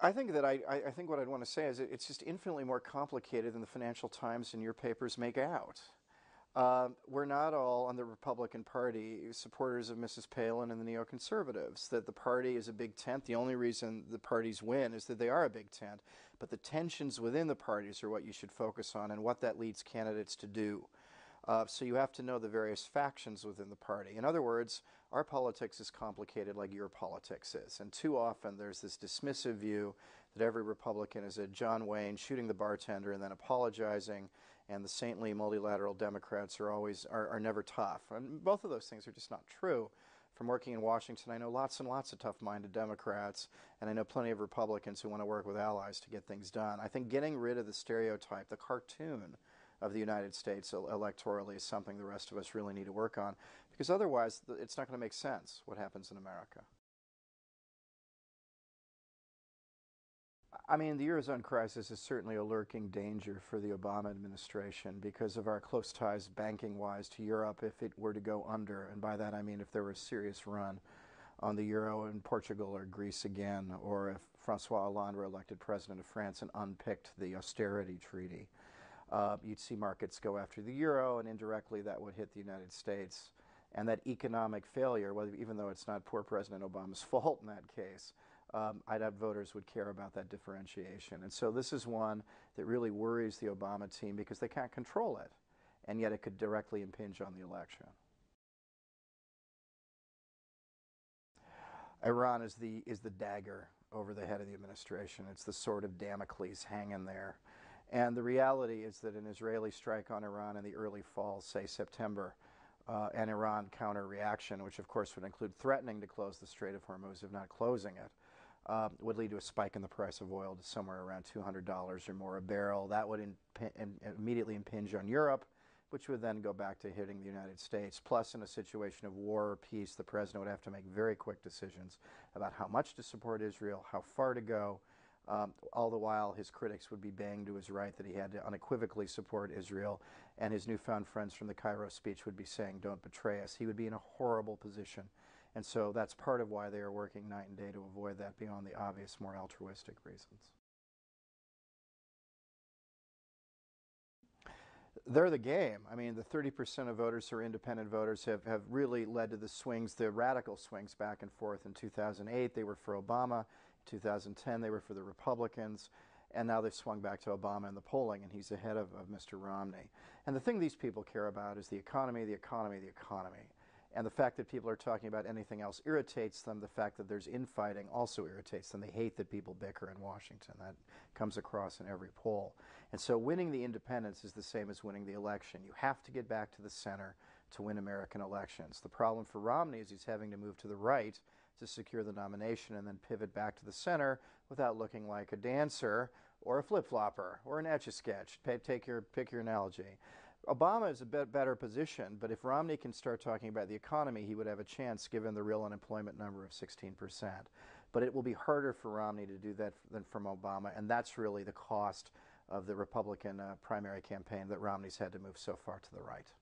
I think what I'd want to say is it's just infinitely more complicated than the Financial Times and your papers make out. We're not all on the Republican Party supporters of Mrs. Palin and the neoconservatives. That the party is a big tent. The only reason the parties win is that they are a big tent. But the tensions within the parties are what you should focus on and what that leads candidates to do. So you have to know the various factions within the party. In other words, our politics is complicated like your politics is. And too often there's this dismissive view that every Republican is a John Wayne shooting the bartender and then apologizing, and the saintly multilateral Democrats are never tough. And both of those things are just not true. From working in Washington, I know lots and lots of tough-minded Democrats, and I know plenty of Republicans who want to work with allies to get things done. I think getting rid of the stereotype, the cartoon of the United States electorally is something the rest of us really need to work on, because otherwise it's not going to make sense what happens in America. I mean, the Eurozone crisis is certainly a lurking danger for the Obama administration because of our close ties banking-wise to Europe if it were to go under. And by that I mean if there were a serious run on the euro in Portugal or Greece again, or if Francois Hollande were elected president of France and unpicked the austerity treaty. You'd see markets go after the euro, and indirectly that would hit the United States. And that economic failure, well, even though it's not poor President Obama's fault in that case, I doubt voters would care about that differentiation. And so this is one that really worries the Obama team because they can't control it, and yet it could directly impinge on the election. Iran is the dagger over the head of the administration. It's the sword of Damocles hanging there. And the reality is that an Israeli strike on Iran in the early fall, say September, an Iran counter-reaction, which of course would include threatening to close the Strait of Hormuz, if not closing it, would lead to a spike in the price of oil to somewhere around $200 or more a barrel. That would immediately impinge on Europe, which would then go back to hitting the United States. Plus, in a situation of war or peace, the president would have to make very quick decisions about how much to support Israel, how far to go. All the while, his critics would be banged to his right that he had to unequivocally support Israel, and his newfound friends from the Cairo speech would be saying, "Don't betray us." He would be in a horrible position. And so that's part of why they are working night and day to avoid that beyond the obvious, more altruistic reasons. They're the game. I mean, the 30% of voters who are independent voters have really led to the swings, the radical swings back and forth. In 2008, they were for Obama. In 2010, they were for the Republicans. And now they've swung back to Obama in the polling, and he's ahead of Mr. Romney. And the thing these people care about is the economy, the economy, the economy. And the fact that people are talking about anything else irritates them. The fact that there's infighting also irritates them. They hate that people bicker in Washington. That comes across in every poll. And so winning the independents is the same as winning the election. You have to get back to the center to win American elections. The problem for Romney is he's having to move to the right to secure the nomination and then pivot back to the center without looking like a dancer or a flip-flopper or an Etch-a-Sketch. Pick your analogy. Obama is a bit better position, but if Romney can start talking about the economy, he would have a chance given the real unemployment number of 16%. But it will be harder for Romney to do that than from Obama, and that's really the cost of the Republican primary campaign, that Romney's had to move so far to the right.